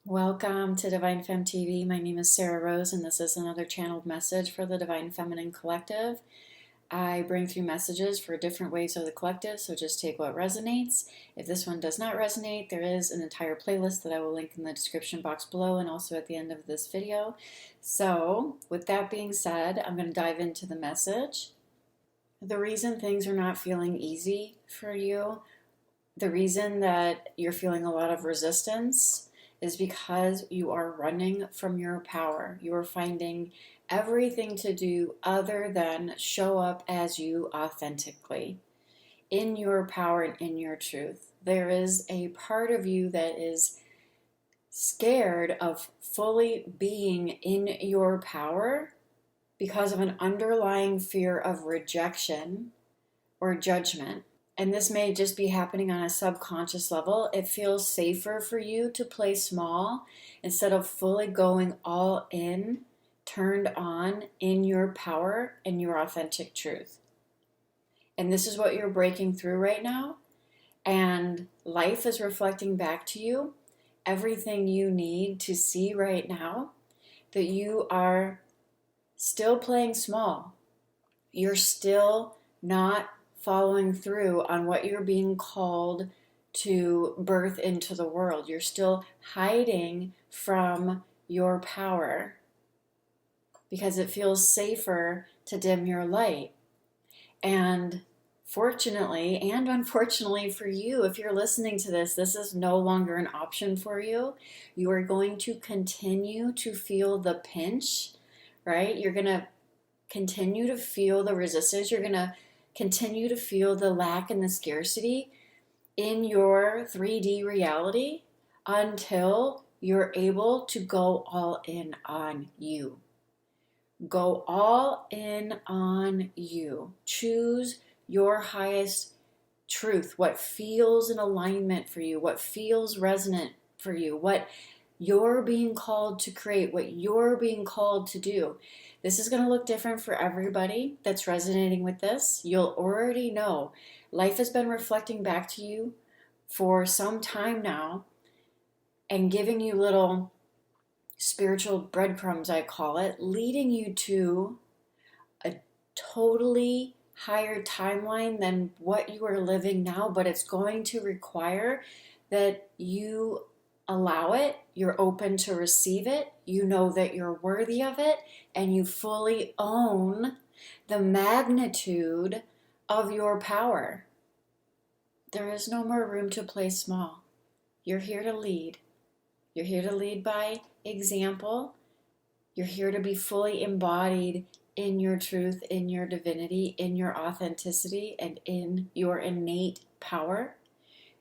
Welcome to Divine Femme TV. My name is Sarah Rose, and this is another channeled message for the Divine Feminine Collective. I bring through messages for different ways of the collective, so just take what resonates. If this one does not resonate, there is an entire playlist that I will link in the description box below and also at the end of this video. So, with that being said, I'm going to dive into the message. The reason things are not feeling easy for you, the reason that you're feeling a lot of resistance, is because you are running from your power. You are finding everything to do other than show up as you authentically, in your power and in your truth. There is a part of you that is scared of fully being in your power because of an underlying fear of rejection or judgment. And this may just be happening on a subconscious level. It feels safer for you to play small instead of fully going all in, turned on in your power and your authentic truth. And this is what you're breaking through right now. And life is reflecting back to you everything you need to see right now, that you are still playing small. You're still not following through on what you're being called to birth into the world. You're still hiding from your power because it feels safer to dim your light. And fortunately and unfortunately for you, if you're listening to this, this is no longer an option for you. You are going to continue to feel the pinch, right? You're going to continue to feel the resistance. You're going to continue to feel the lack and the scarcity in your 3D reality until you're able to go all in on you. Go all in on you. Choose your highest truth, what feels in alignment for you, what feels resonant for you, what you're being called to create, what you're being called to do. This is going to look different for everybody that's resonating with this. You'll already know. Life has been reflecting back to you for some time now and giving you little spiritual breadcrumbs, I call it, leading you to a totally higher timeline than what you are living now, but it's going to require that you allow it, you're open to receive it, you know that you're worthy of it, and you fully own the magnitude of your power. There is no more room to play small. You're here to lead. You're here to lead by example. You're here to be fully embodied in your truth, in your divinity, in your authenticity, and in your innate power.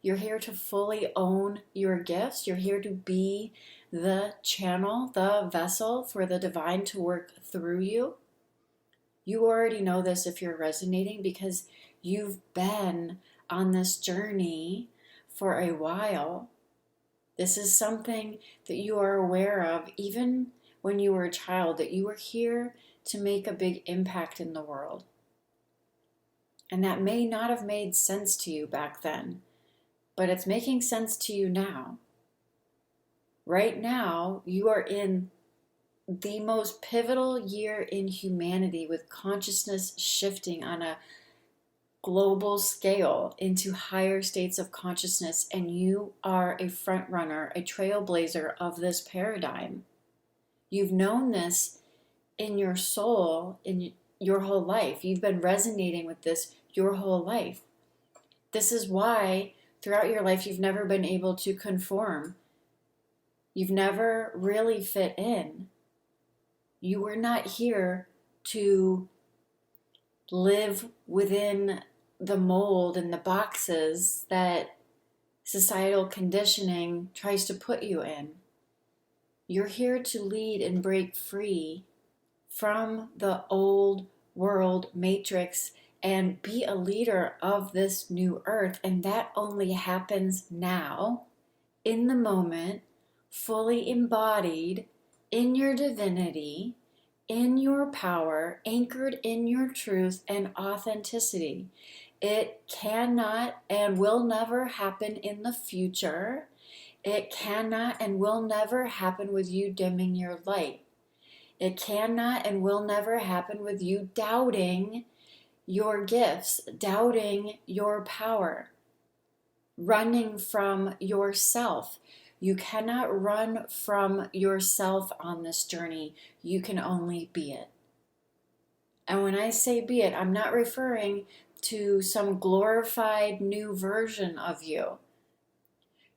You're here to fully own your gifts. You're here to be the channel, the vessel for the divine to work through you. You already know this if you're resonating because you've been on this journey for a while. This is something that you are aware of even when you were a child, that you were here to make a big impact in the world. And that may not have made sense to you back then, but it's making sense to you now. Right now, you are in the most pivotal year in humanity with consciousness shifting on a global scale into higher states of consciousness, and you are a front runner, a trailblazer of this paradigm. You've known this in your soul in your whole life. You've been resonating with this your whole life. This is why throughout your life you've never been able to conform. You've never really fit in. You were not here to live within the mold and the boxes that societal conditioning tries to put you in. You're here to lead and break free from the old world matrix and be a leader of this new earth. And that only happens now, in the moment, fully embodied in your divinity, in your power, anchored in your truth and authenticity. It cannot and will never happen in the future. It cannot and will never happen with you dimming your light. It cannot and will never happen with you doubting your gifts, doubting your power, running from yourself. You cannot run from yourself on this journey. You can only be it. And when I say be it, I'm not referring to some glorified new version of you.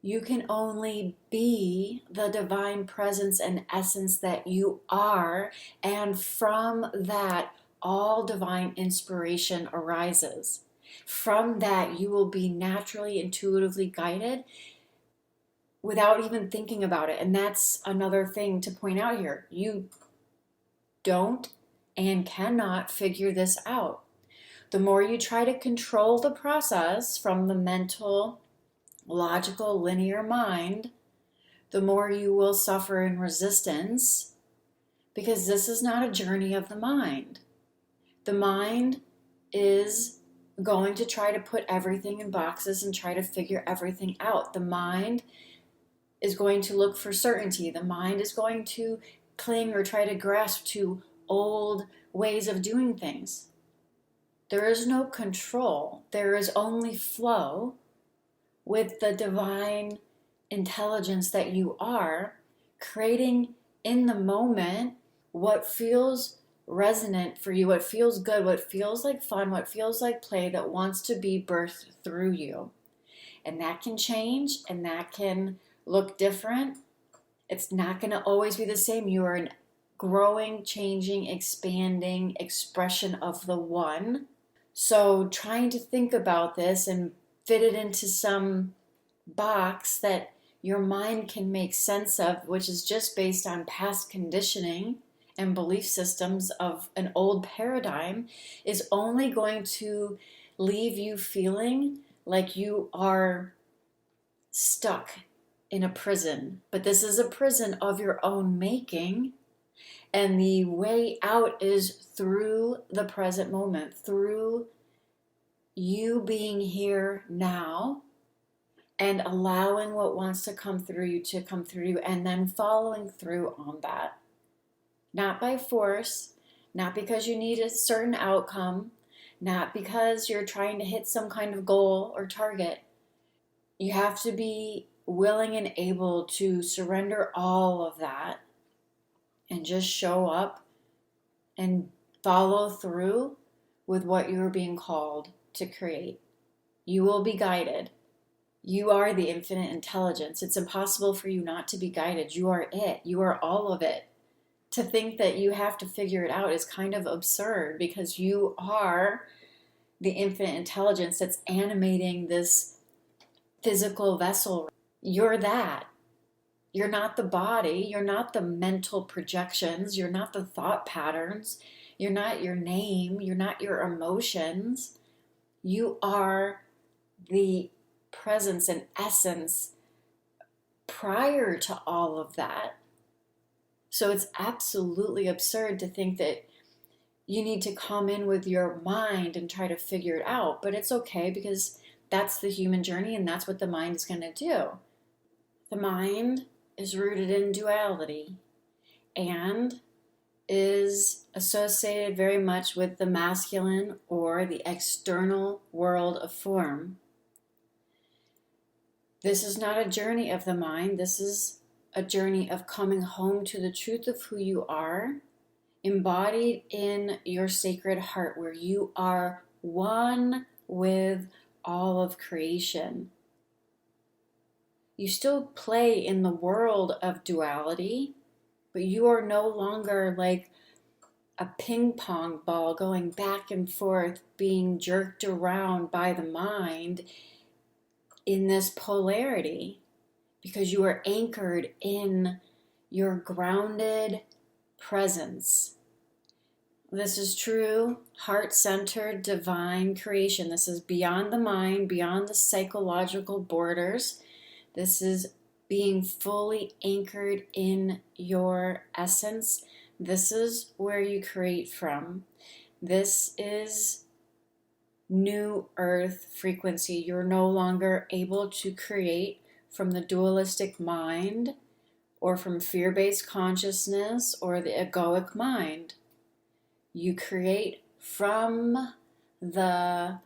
You can only be the divine presence and essence that you are, and from that, all divine inspiration arises. From that, you will be naturally, intuitively guided without even thinking about it. And that's another thing to point out here. You don't and cannot figure this out. The more you try to control the process from the mental, logical, linear mind, the more you will suffer in resistance, because this is not a journey of the mind. The mind is going to try to put everything in boxes and try to figure everything out. The mind is going to look for certainty. The mind is going to cling or try to grasp to old ways of doing things. There is no control. There is only flow with the divine intelligence that you are, creating in the moment what feels resonant for you, what feels good, what feels like fun, what feels like play, that wants to be birthed through you. And that can change and that can look different. It's not going to always be the same. You are an growing, changing, expanding expression of the one. So trying to think about this and fit it into some box that your mind can make sense of, which is just based on past conditioning and belief systems of an old paradigm, is only going to leave you feeling like you are stuck in a prison. But this is a prison of your own making. And the way out is through the present moment, through you being here now and allowing what wants to come through you to come through you, and then following through on that. Not by force, not because you need a certain outcome, not because you're trying to hit some kind of goal or target. You have to be willing and able to surrender all of that and just show up and follow through with what you're being called to create. You will be guided. You are the infinite intelligence. It's impossible for you not to be guided. You are it. You are all of it. To think that you have to figure it out is kind of absurd, because you are the infinite intelligence that's animating this physical vessel. You're that. You're not the body. You're not the mental projections. You're not the thought patterns. You're not your name. You're not your emotions. You are the presence and essence prior to all of that. So it's absolutely absurd to think that you need to come in with your mind and try to figure it out. But it's okay, because that's the human journey and that's what the mind is going to do. The mind is rooted in duality and is associated very much with the masculine or the external world of form. This is not a journey of the mind. This is a journey of coming home to the truth of who you are, embodied in your sacred heart, where you are one with all of creation. You still play in the world of duality, but you are no longer like a ping pong ball going back and forth, being jerked around by the mind in this polarity, because you are anchored in your grounded presence. This is true, heart-centered, divine creation. This is beyond the mind, beyond the psychological borders. This is being fully anchored in your essence. This is where you create from. This is new earth frequency. You're no longer able to create from the dualistic mind or from fear-based consciousness or the egoic mind. You create from the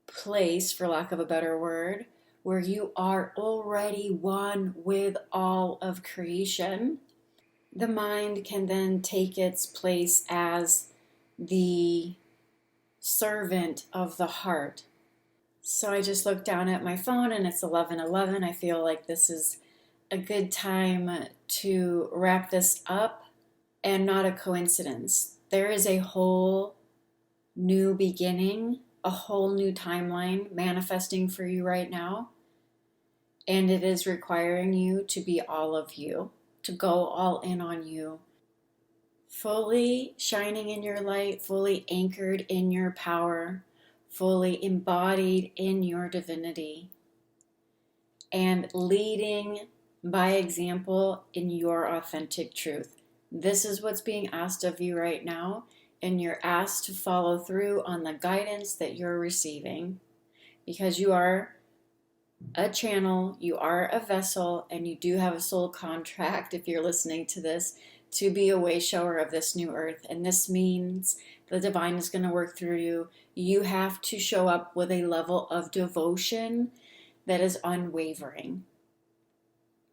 place, for lack of a better word, where you are already one with all of creation. The mind can then take its place as the servant of the heart. So I just looked down at my phone and it's 11:11. I feel like this is a good time to wrap this up, and not a coincidence. There is a whole new beginning, a whole new timeline manifesting for you right now, and it is requiring you to be all of you, to go all in on you, fully shining in your light, fully anchored in your power, fully embodied in your divinity, and leading by example in your authentic truth. This is what's being asked of you right now, and you're asked to follow through on the guidance that you're receiving, because you are a channel, you are a vessel, and you do have a soul contract, if you're listening to this, to be a way shower of this new earth. And this means the divine is going to work through you. You have to show up with a level of devotion that is unwavering.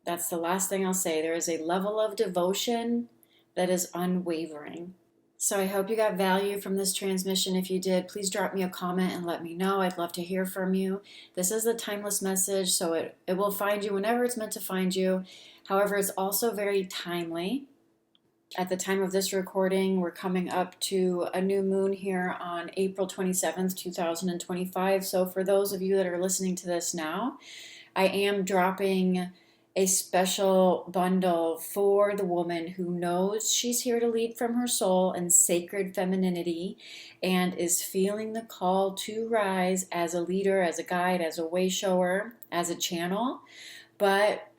That's the last thing I'll say. There is a level of devotion that is unwavering. So I hope you got value from this transmission. If you did, please drop me a comment and let me know. I'd love to hear from you. This is a timeless message, so it will find you whenever it's meant to find you. However, it's also very timely. At the time of this recording, we're coming up to a new moon here on April 27th, 2025. So for those of you that are listening to this now, I am dropping a special bundle for the woman who knows she's here to lead from her soul and sacred femininity and is feeling the call to rise as a leader, as a guide, as a way shower, as a channel. But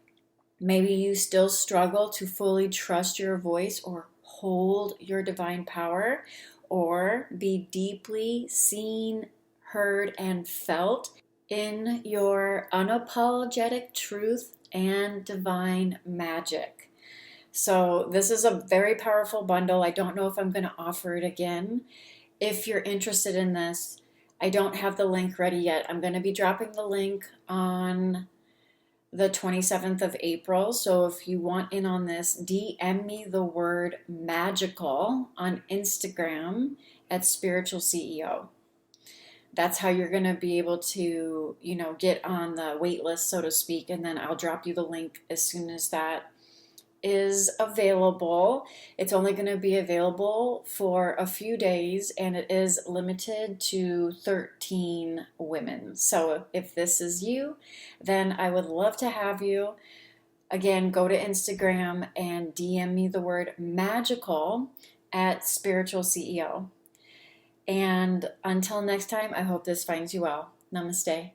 maybe you still struggle to fully trust your voice or hold your divine power or be deeply seen, heard, and felt in your unapologetic truth and divine magic. So this is a very powerful bundle. I don't know if I'm going to offer it again. If you're interested in this, I don't have the link ready yet. I'm going to be dropping the link on the 27th of April. So if you want in on this, DM me the word magical on Instagram at Spiritual CEO. That's how you're going to be able to, get on the wait list, so to speak, and then I'll drop you the link as soon as that is available. It's only going to be available for a few days, and it is limited to 13 women. So if this is you, then I would love to have you. Again, go to Instagram and DM me the word magical at Spiritual CEO. And until next time, I hope this finds you well. Namaste.